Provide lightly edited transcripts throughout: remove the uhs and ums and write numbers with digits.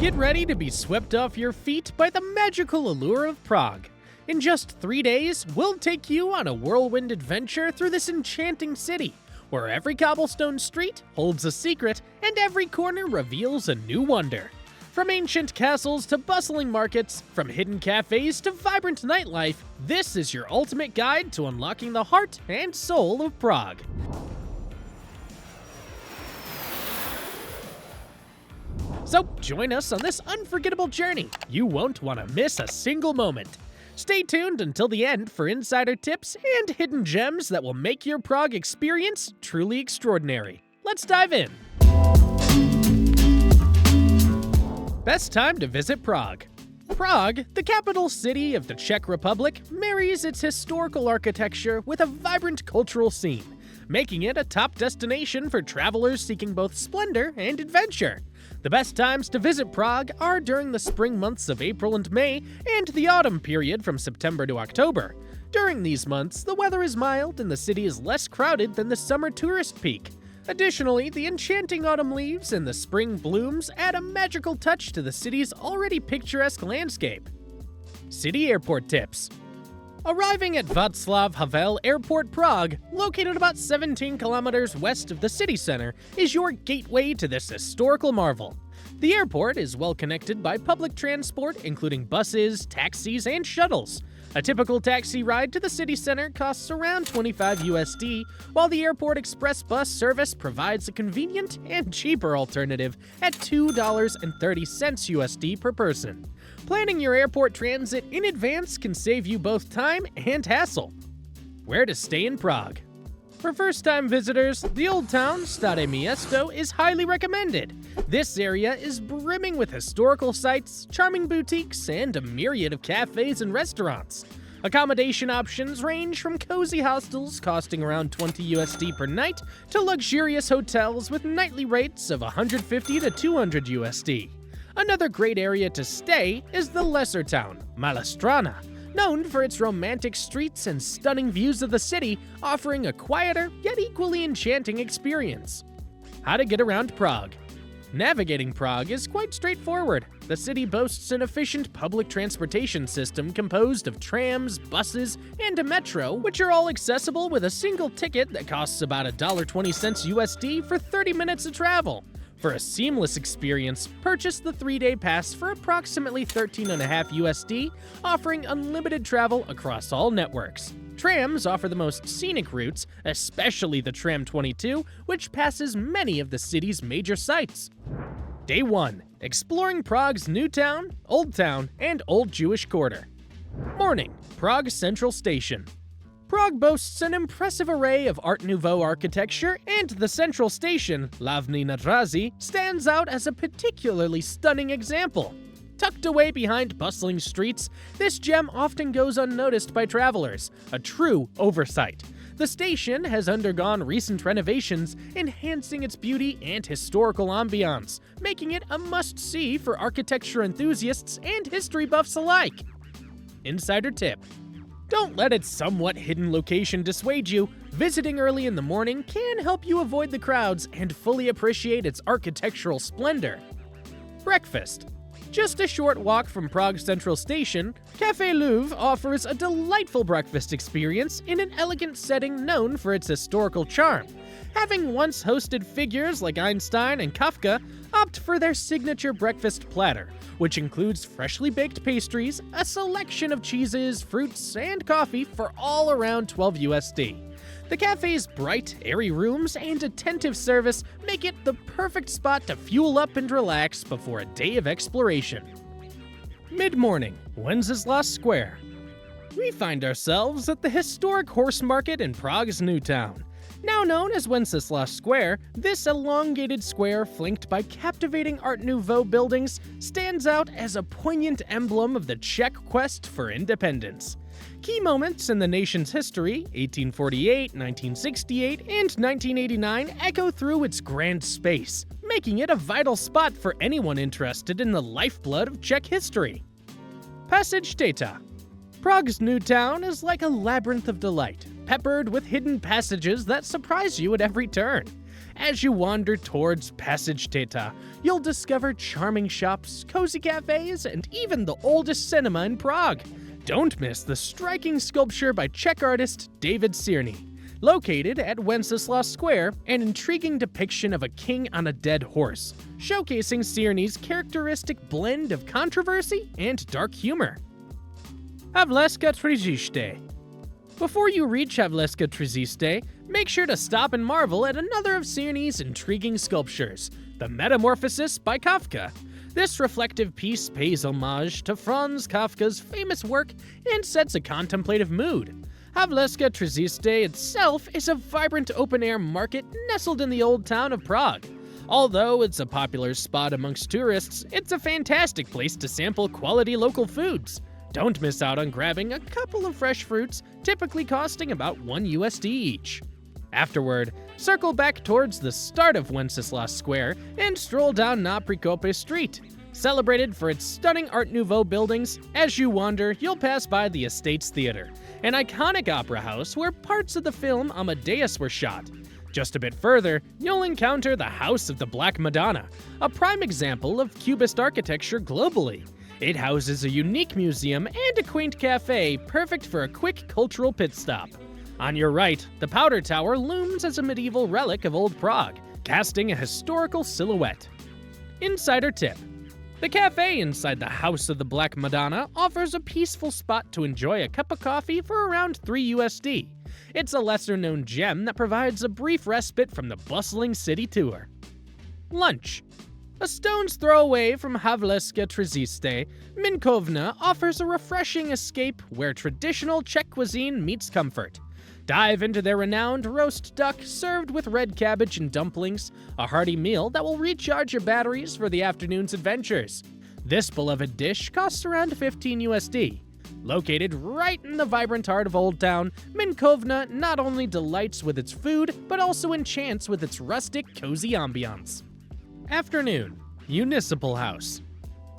Get ready to be swept off your feet by the magical allure of Prague. In just 3 days, we'll take you on a whirlwind adventure through this enchanting city, where every cobblestone street holds a secret and every corner reveals a new wonder. From ancient castles to bustling markets, from hidden cafes to vibrant nightlife, this is your ultimate guide to unlocking the heart and soul of Prague. So join us on this unforgettable journey. You won't want to miss a single moment. Stay tuned until the end for insider tips and hidden gems that will make your Prague experience truly extraordinary. Let's dive in. Best time to visit Prague. Prague, the capital city of the Czech Republic, marries its historical architecture with a vibrant cultural scene, making it a top destination for travelers seeking both splendor and adventure. The best times to visit Prague are during the spring months of April and May, and the autumn period from September to October. During these months, the weather is mild and the city is less crowded than the summer tourist peak. Additionally, the enchanting autumn leaves and the spring blooms add a magical touch to the city's already picturesque landscape. City airport tips. Arriving at Václav Havel Airport, Prague, located about 17 kilometers west of the city center, is your gateway to this historical marvel. The airport is well connected by public transport, including buses, taxis, and shuttles. A typical taxi ride to the city center costs around $25, while the airport express bus service provides a convenient and cheaper alternative at $2.30 per person. Planning your airport transit in advance can save you both time and hassle. Where to stay in Prague. For first-time visitors, the Old Town, Stare Město, is highly recommended. This area is brimming with historical sites, charming boutiques, and a myriad of cafes and restaurants. Accommodation options range from cozy hostels costing around $20 per night to luxurious hotels with nightly rates of $150 to $200. Another great area to stay is the lesser town, Strana, known for its romantic streets and stunning views of the city, offering a quieter yet equally enchanting experience. How to get around Prague. Navigating Prague is quite straightforward. The city boasts an efficient public transportation system composed of trams, buses, and a metro, which are all accessible with a single ticket that costs about $1.20 for 30 minutes of travel. For a seamless experience, purchase the 3-day pass for approximately $13.50, offering unlimited travel across all networks. Trams offer the most scenic routes, especially the Tram 22, which passes many of the city's major sites. Day 1. Exploring Prague's New Town, Old Town, and Old Jewish Quarter. Morning. Prague Central Station. Prague boasts an impressive array of Art Nouveau architecture, and the central station, Hlavní nádraží, stands out as a particularly stunning example. Tucked away behind bustling streets, this gem often goes unnoticed by travelers, a true oversight. The station has undergone recent renovations, enhancing its beauty and historical ambiance, making it a must-see for architecture enthusiasts and history buffs alike. Insider tip. Don't let its somewhat hidden location dissuade you. Visiting early in the morning can help you avoid the crowds and fully appreciate its architectural splendor. Breakfast. Just a short walk from Prague Central Station, Café Louvre offers a delightful breakfast experience in an elegant setting known for its historical charm. Having once hosted figures like Einstein and Kafka, opt for their signature breakfast platter, which includes freshly baked pastries, a selection of cheeses, fruits, and coffee for all around $12. The cafe's bright, airy rooms and attentive service make it the perfect spot to fuel up and relax before a day of exploration. Mid-morning, Wenceslas Square. We find ourselves at the historic horse market in Prague's New Town. Now known as Wenceslas Square, this elongated square flanked by captivating Art Nouveau buildings stands out as a poignant emblem of the Czech quest for independence. Key moments in the nation's history, 1848, 1968, and 1989, echo through its grand space, making it a vital spot for anyone interested in the lifeblood of Czech history. Passage Teta. Prague's New Town is like a labyrinth of delight, peppered with hidden passages that surprise you at every turn. As you wander towards Passage Teta, you'll discover charming shops, cozy cafes, and even the oldest cinema in Prague. Don't miss the striking sculpture by Czech artist David Černý. Located at Wenceslas Square, an intriguing depiction of a king on a dead horse, showcasing Černy's characteristic blend of controversy and dark humor. Havleska Tržište. Before you reach Havleska Tržište, make sure to stop and marvel at another of Černy's intriguing sculptures, the Metamorphosis by Kafka. This reflective piece pays homage to Franz Kafka's famous work and sets a contemplative mood. Havleska Tržište itself is a vibrant open-air market nestled in the old town of Prague. Although it's a popular spot amongst tourists, it's a fantastic place to sample quality local foods. Don't miss out on grabbing a couple of fresh fruits, typically costing about $1 each. Afterward, circle back towards the start of Wenceslas Square and stroll down Na Prikope Street. Celebrated for its stunning Art Nouveau buildings, as you wander, you'll pass by the Estates Theater, an iconic opera house where parts of the film Amadeus were shot. Just a bit further, you'll encounter the House of the Black Madonna, a prime example of Cubist architecture globally. It houses a unique museum and a quaint cafe, perfect for a quick cultural pit stop. On your right, the Powder Tower looms as a medieval relic of old Prague, casting a historical silhouette. Insider tip. The cafe inside the House of the Black Madonna offers a peaceful spot to enjoy a cup of coffee for around $3. It's a lesser-known gem that provides a brief respite from the bustling city tour. Lunch. A stone's throw away from Havleska Tržište, Minkovna offers a refreshing escape where traditional Czech cuisine meets comfort. Dive into their renowned roast duck served with red cabbage and dumplings, a hearty meal that will recharge your batteries for the afternoon's adventures. This beloved dish costs around $15. Located right in the vibrant heart of Old Town, Minkovna not only delights with its food, but also enchants with its rustic, cozy ambiance. Afternoon. Municipal House.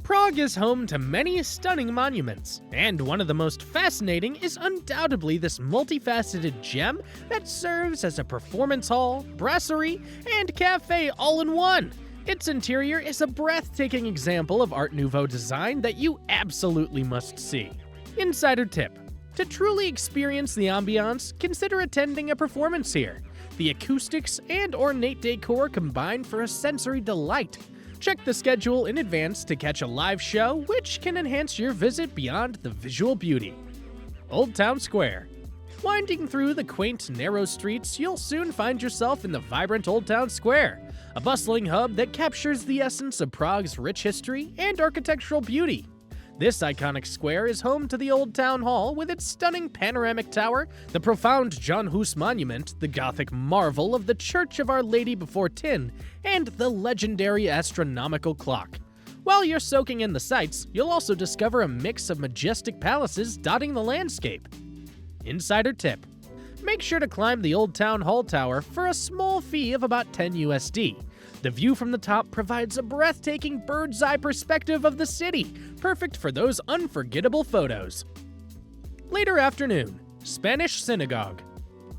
Prague is home to many stunning monuments, and one of the most fascinating is undoubtedly this multifaceted gem that serves as a performance hall, brasserie, and cafe all in one. Its interior is a breathtaking example of Art Nouveau design that you absolutely must see. Insider tip. To truly experience the ambiance, consider attending a performance here. The acoustics and ornate decor combine for a sensory delight. Check the schedule in advance to catch a live show, which can enhance your visit beyond the visual beauty. Old Town Square. Winding through the quaint, narrow streets, you'll soon find yourself in the vibrant Old Town Square, a bustling hub that captures the essence of Prague's rich history and architectural beauty. This iconic square is home to the Old Town Hall with its stunning panoramic tower, the profound John Hus monument, the Gothic marvel of the Church of Our Lady Before Tin, and the legendary astronomical clock. While you're soaking in the sights, you'll also discover a mix of majestic palaces dotting the landscape. Insider tip. Make sure to climb the Old Town Hall Tower for a small fee of about $10. The view from the top provides a breathtaking bird's-eye perspective of the city, perfect for those unforgettable photos. Later afternoon, Spanish Synagogue.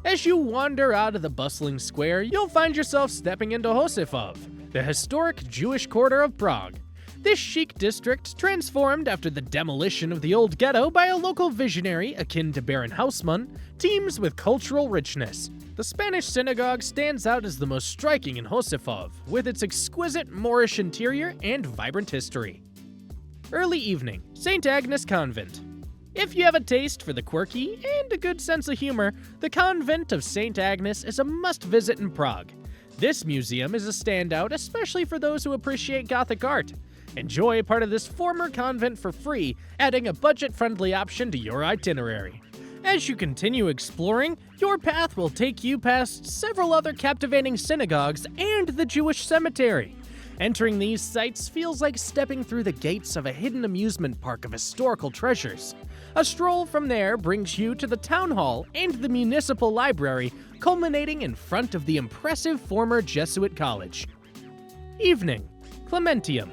As you wander out of the bustling square, you'll find yourself stepping into Josefov, the historic Jewish quarter of Prague. This chic district, transformed after the demolition of the old ghetto by a local visionary akin to Baron Haussmann, teems with cultural richness. The Spanish Synagogue stands out as the most striking in Josefov, with its exquisite Moorish interior and vibrant history. Early evening, St. Agnes Convent. If you have a taste for the quirky and a good sense of humor, the Convent of St. Agnes is a must-visit in Prague. This museum is a standout, especially for those who appreciate Gothic art. Enjoy part of this former convent for free, adding a budget-friendly option to your itinerary. As you continue exploring, your path will take you past several other captivating synagogues and the Jewish cemetery. Entering these sites feels like stepping through the gates of a hidden amusement park of historical treasures. A stroll from there brings you to the town hall and the municipal library, culminating in front of the impressive former Jesuit college. Evening. Clementium.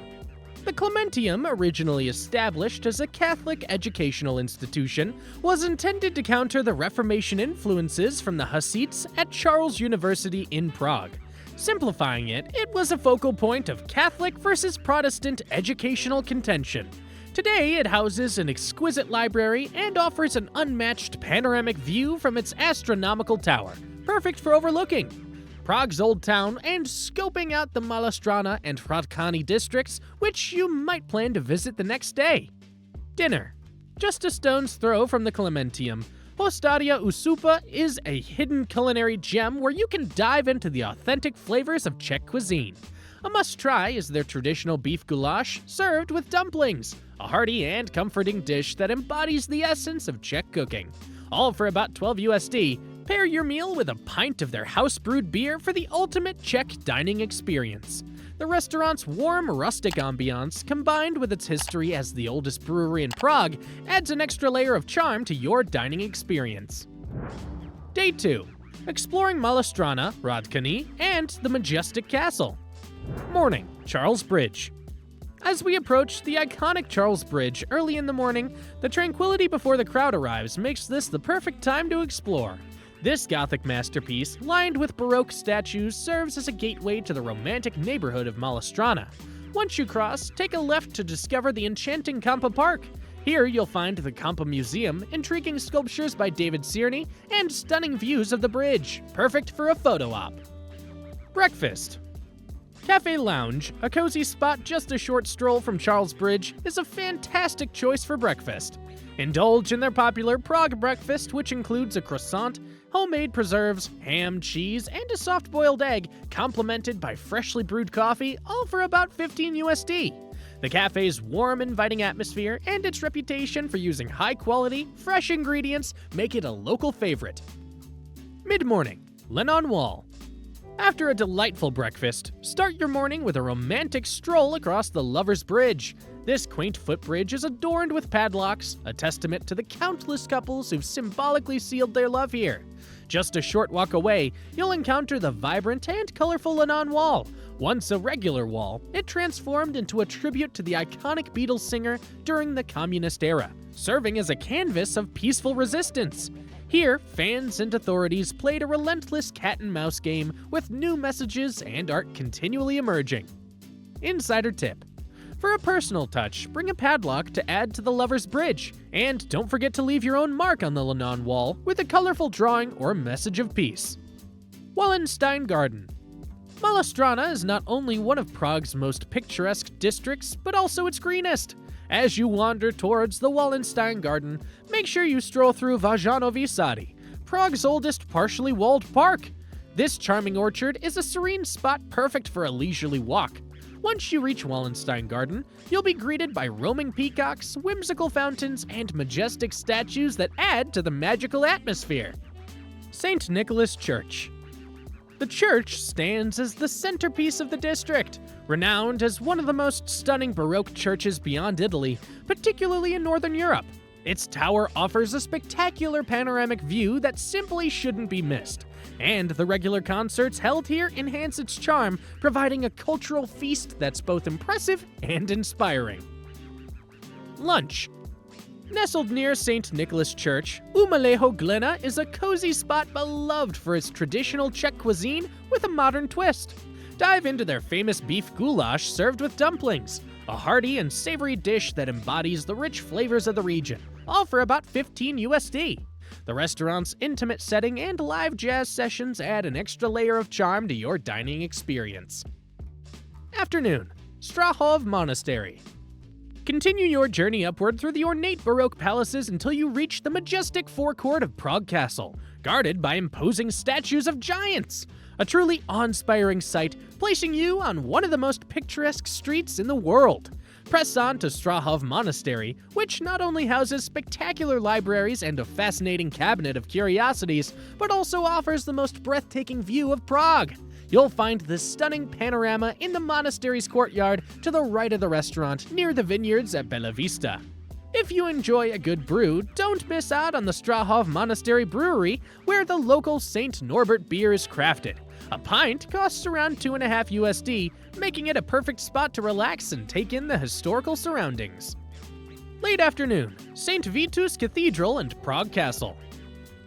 The Clementium, originally established as a Catholic educational institution, was intended to counter the Reformation influences from the Hussites at Charles University in Prague. Simplifying it, it was a focal point of Catholic versus Protestant educational contention. Today, it houses an exquisite library and offers an unmatched panoramic view from its astronomical tower, perfect for overlooking Prague's Old Town and scoping out the Strana and Hradcany districts, which you might plan to visit the next day. Dinner. Just a stone's throw from the Clementium, Hostaria Usupa is a hidden culinary gem where you can dive into the authentic flavors of Czech cuisine. A must-try is their traditional beef goulash served with dumplings, a hearty and comforting dish that embodies the essence of Czech cooking. All for about 12 USD, pair your meal with a pint of their house-brewed beer for the ultimate Czech dining experience. The restaurant's warm, rustic ambiance, combined with its history as the oldest brewery in Prague, adds an extra layer of charm to your dining experience. Day 2. Exploring Strana, Hradcany, and the Majestic Castle. Morning. Charles Bridge. As we approach the iconic Charles Bridge early in the morning, the tranquility before the crowd arrives makes this the perfect time to explore. This Gothic masterpiece, lined with Baroque statues, serves as a gateway to the romantic neighborhood of Strana. Once you cross, take a left to discover the enchanting Kampa Park. Here you'll find the Kampa Museum, intriguing sculptures by David Černý, and stunning views of the bridge, perfect for a photo op. Breakfast. Cafe Lounge, a cozy spot just a short stroll from Charles Bridge, is a fantastic choice for breakfast. Indulge in their popular Prague breakfast, which includes a croissant, homemade preserves, ham, cheese, and a soft-boiled egg, complemented by freshly brewed coffee, all for about 15 USD. The cafe's warm, inviting atmosphere and its reputation for using high-quality, fresh ingredients make it a local favorite. Mid-morning. Lenon Wall. After a delightful breakfast, start your morning with a romantic stroll across the Lover's Bridge. This quaint footbridge is adorned with padlocks, a testament to the countless couples who've symbolically sealed their love here. Just a short walk away, you'll encounter the vibrant and colorful Lenon Wall. Once a regular wall, it transformed into a tribute to the iconic Beatles singer during the communist era, serving as a canvas of peaceful resistance. Here, fans and authorities played a relentless cat-and-mouse game with new messages and art continually emerging. Insider tip. For a personal touch, bring a padlock to add to the Lover's Bridge, and don't forget to leave your own mark on the Lenon Wall with a colorful drawing or message of peace. Wallenstein Garden. Strana is not only one of Prague's most picturesque districts, but also its greenest. As you wander towards the Wallenstein Garden, make sure you stroll through Vysehrad, Prague's oldest partially walled park. This charming orchard is a serene spot perfect for a leisurely walk. Once you reach Wallenstein Garden, you'll be greeted by roaming peacocks, whimsical fountains, and majestic statues that add to the magical atmosphere. St. Nicholas Church. The church stands as the centerpiece of the district, renowned as one of the most stunning Baroque churches beyond Italy, particularly in Northern Europe. Its tower offers a spectacular panoramic view that simply shouldn't be missed, and the regular concerts held here enhance its charm, providing a cultural feast that's both impressive and inspiring. Lunch. Nestled near St. Nicholas Church, Umaleho Glena is a cozy spot beloved for its traditional Czech cuisine with a modern twist. Dive into their famous beef goulash served with dumplings, a hearty and savory dish that embodies the rich flavors of the region, all for about 15 USD. The restaurant's intimate setting and live jazz sessions add an extra layer of charm to your dining experience. Afternoon. Strahov Monastery. Continue your journey upward through the ornate Baroque palaces until you reach the majestic forecourt of Prague Castle, guarded by imposing statues of giants. A truly awe-inspiring sight, placing you on one of the most picturesque streets in the world. Press on to Strahov Monastery, which not only houses spectacular libraries and a fascinating cabinet of curiosities, but also offers the most breathtaking view of Prague. You'll find this stunning panorama in the monastery's courtyard to the right of the restaurant near the vineyards at Bella Vista. If you enjoy a good brew, don't miss out on the Strahov Monastery Brewery, where the local St. Norbert beer is crafted. A pint costs around $2.50 USD, making it a perfect spot to relax and take in the historical surroundings. Late afternoon, St. Vitus Cathedral and Prague Castle.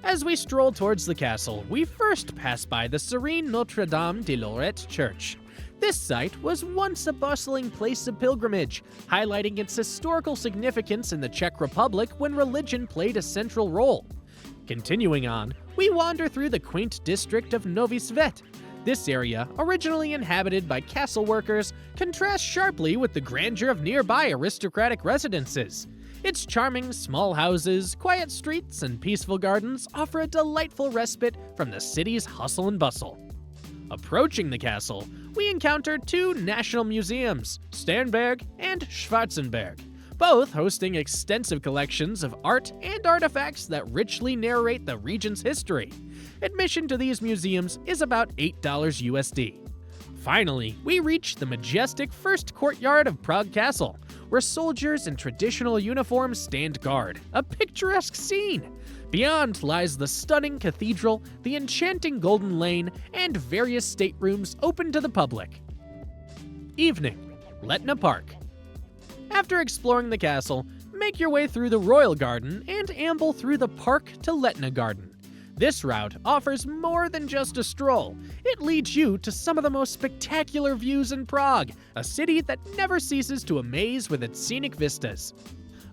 As we stroll towards the castle, we first pass by the serene Notre Dame de Lorette Church. This site was once a bustling place of pilgrimage, highlighting its historical significance in the Czech Republic when religion played a central role. Continuing on, we wander through the quaint district of Nový Svět. This area, originally inhabited by castle workers, contrasts sharply with the grandeur of nearby aristocratic residences. Its charming small houses, quiet streets, and peaceful gardens offer a delightful respite from the city's hustle and bustle. Approaching the castle, we encounter two national museums, Sternberg and Schwarzenberg, both hosting extensive collections of art and artifacts that richly narrate the region's history. Admission to these museums is about $8 USD. Finally, we reach the majestic first courtyard of Prague Castle, where soldiers in traditional uniforms stand guard, a picturesque scene. Beyond lies the stunning cathedral, the enchanting Golden Lane, and various staterooms open to the public. Evening, Letna Park. After exploring the castle, make your way through the Royal Garden and amble through the park to Letna Garden. This route offers more than just a stroll. It leads you to some of the most spectacular views in Prague, a city that never ceases to amaze with its scenic vistas.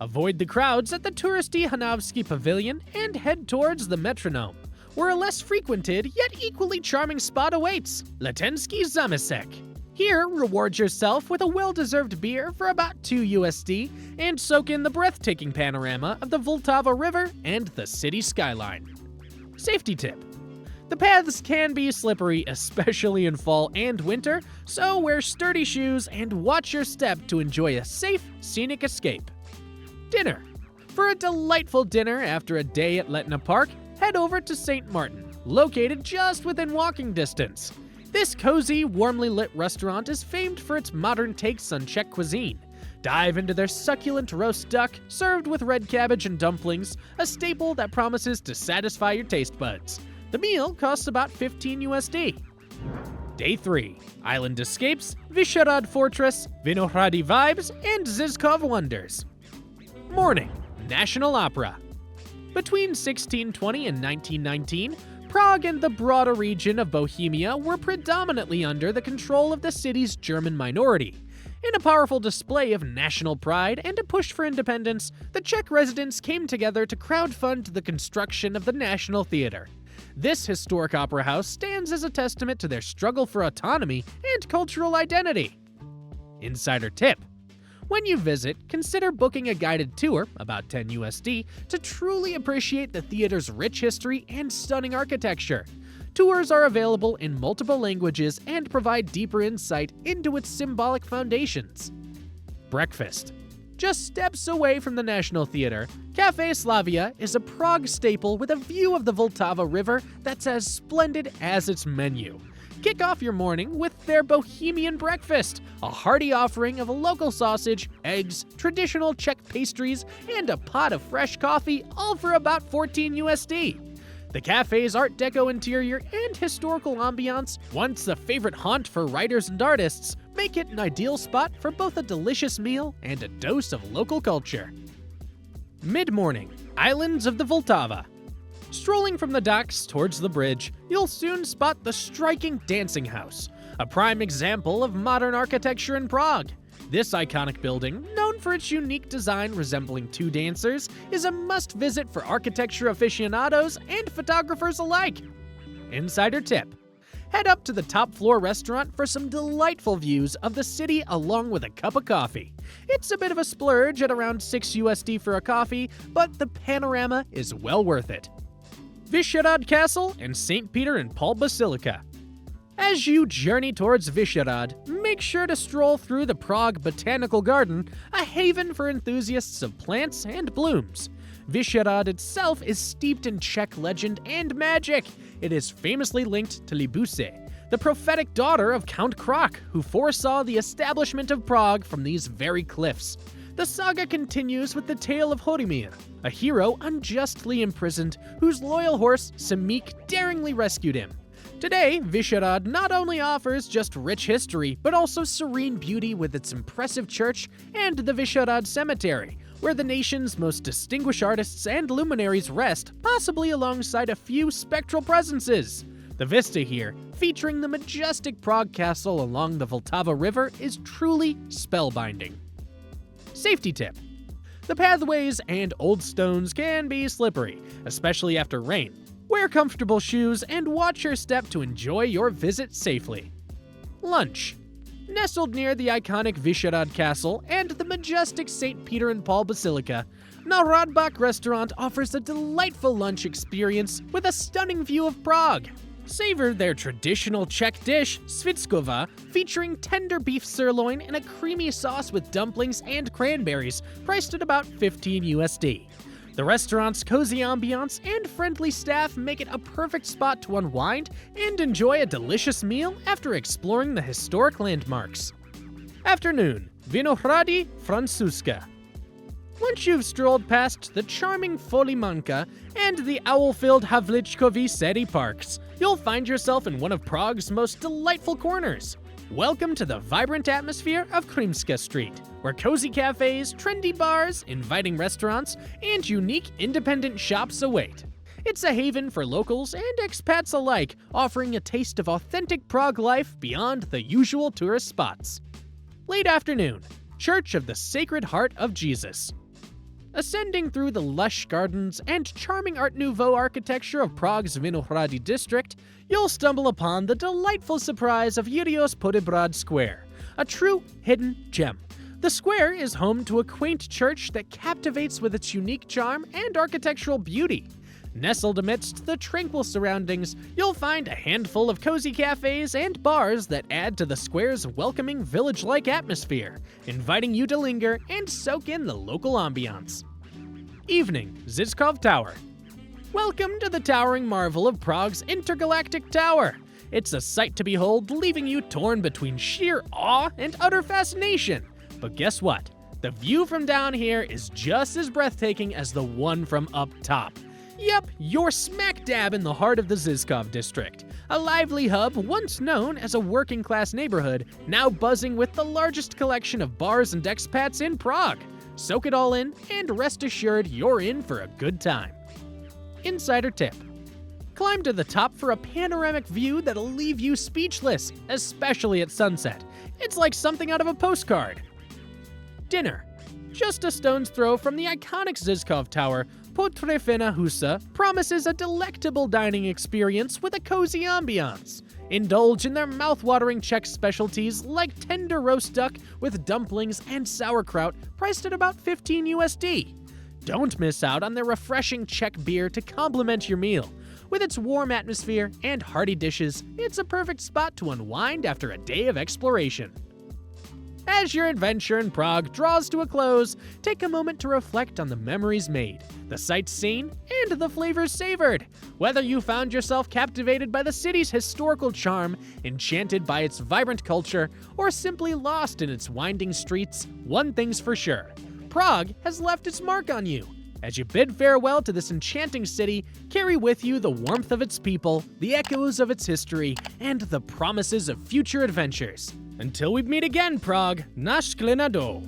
Avoid the crowds at the touristy Hanavsky Pavilion and head towards the Metronome, where a less frequented yet equally charming spot awaits, Letensky Zamysek. Here, reward yourself with a well-deserved beer for about $2 USD and soak in the breathtaking panorama of the Vltava River and the city skyline. Safety tip. The paths can be slippery, especially in fall and winter, so wear sturdy shoes and watch your step to enjoy a safe, scenic escape. Dinner. For a delightful dinner after a day at Letna Park, head over to St. Martin, located just within walking distance. This cozy, warmly lit restaurant is famed for its modern takes on Czech cuisine. Dive into their succulent roast duck, served with red cabbage and dumplings, a staple that promises to satisfy your taste buds. The meal costs about $15 USD. Day 3. Island escapes, Vysehrad Fortress, Vinohrady vibes, and Zizkov wonders. Morning. National Opera. Between 1620 and 1919, Prague and the broader region of Bohemia were predominantly under the control of the city's German minority. In a powerful display of national pride and a push for independence, the Czech residents came together to crowdfund the construction of the National Theatre. This historic opera house stands as a testament to their struggle for autonomy and cultural identity. Insider tip. When you visit, consider booking a guided tour, about $10 USD, to truly appreciate the theater's rich history and stunning architecture. Tours are available in multiple languages and provide deeper insight into its symbolic foundations. Breakfast. Just steps away from the National Theatre, Café Slavia is a Prague staple with a view of the Vltava River that's as splendid as its menu. Kick off your morning with their Bohemian breakfast, a hearty offering of a local sausage, eggs, traditional Czech pastries, and a pot of fresh coffee, all for about $14 USD. The cafe's Art Deco interior and historical ambiance, once a favorite haunt for writers and artists, make it an ideal spot for both a delicious meal and a dose of local culture. Mid-morning, Islands of the Vltava. Strolling from the docks towards the bridge, you'll soon spot the striking Dancing House, a prime example of modern architecture in Prague. This iconic building, known for its unique design resembling two dancers, is a must-visit for architecture aficionados and photographers alike. Insider tip. Head up to the top-floor restaurant for some delightful views of the city along with a cup of coffee. It's a bit of a splurge at around $6 USD for a coffee, but the panorama is well worth it. Vysehrad Castle and St. Peter and Paul Basilica. As you journey towards Vysehrad, make sure to stroll through the Prague Botanical Garden, a haven for enthusiasts of plants and blooms. Vysehrad itself is steeped in Czech legend and magic. It is famously linked to Libuse, the prophetic daughter of Count Krok, who foresaw the establishment of Prague from these very cliffs. The saga continues with the tale of Horimir, a hero unjustly imprisoned whose loyal horse, Semik, daringly rescued him. Today, Vysehrad not only offers just rich history, but also serene beauty with its impressive church and the Vysehrad Cemetery, where the nation's most distinguished artists and luminaries rest, possibly alongside a few spectral presences. The vista here, featuring the majestic Prague Castle along the Vltava River, is truly spellbinding. Safety tip: the pathways and old stones can be slippery, especially after rain. Wear comfortable shoes and watch your step to enjoy your visit safely. Lunch. Nestled near the iconic Vysehrad Castle and the majestic St. Peter and Paul Basilica, Narodbach restaurant offers a delightful lunch experience with a stunning view of Prague. Savor their traditional Czech dish, Zizkov, featuring tender beef sirloin and a creamy sauce with dumplings and cranberries, priced at about $15 USD. The restaurant's cozy ambiance and friendly staff make it a perfect spot to unwind and enjoy a delicious meal after exploring the historic landmarks. Afternoon, Vinohrady Francuska. Once you've strolled past the charming Folimanka and the owl-filled Havličkovy Sady parks, you'll find yourself in one of Prague's most delightful corners. Welcome to the vibrant atmosphere of Krimska Street, where cozy cafes, trendy bars, inviting restaurants, and unique independent shops await. It's a haven for locals and expats alike, offering a taste of authentic Prague life beyond the usual tourist spots. Late afternoon, Church of the Sacred Heart of Jesus. Ascending through the lush gardens and charming Art Nouveau architecture of Prague's Vinohrady district, you'll stumble upon the delightful surprise of Jiříš Podebrad Square, a true hidden gem. The square is home to a quaint church that captivates with its unique charm and architectural beauty. Nestled amidst the tranquil surroundings, you'll find a handful of cozy cafes and bars that add to the square's welcoming village-like atmosphere, inviting you to linger and soak in the local ambiance. Evening, Zizkov Tower. Welcome to the towering marvel of Prague's intergalactic tower. It's a sight to behold, leaving you torn between sheer awe and utter fascination. But guess what? The view from down here is just as breathtaking as the one from up top. Yep, you're smack dab in the heart of the Zizkov district, a lively hub once known as a working-class neighborhood, now buzzing with the largest collection of bars and expats in Prague. Soak it all in, and rest assured you're in for a good time. Insider tip: climb to the top for a panoramic view that'll leave you speechless, especially at sunset. It's like something out of a postcard. Dinner. Just a stone's throw from the iconic Zizkov Tower, Potrefena Husa promises a delectable dining experience with a cozy ambiance. Indulge in their mouth-watering Czech specialties like tender roast duck with dumplings and sauerkraut, priced at about $15 USD. Don't miss out on their refreshing Czech beer to complement your meal. With its warm atmosphere and hearty dishes, it's a perfect spot to unwind after a day of exploration. As your adventure in Prague draws to a close, take a moment to reflect on the memories made, the sights seen, and the flavors savored. Whether you found yourself captivated by the city's historical charm, enchanted by its vibrant culture, or simply lost in its winding streets, one thing's for sure: Prague has left its mark on you. As you bid farewell to this enchanting city, carry with you the warmth of its people, the echoes of its history, and the promises of future adventures. Until we meet again, Prague, na shledanou.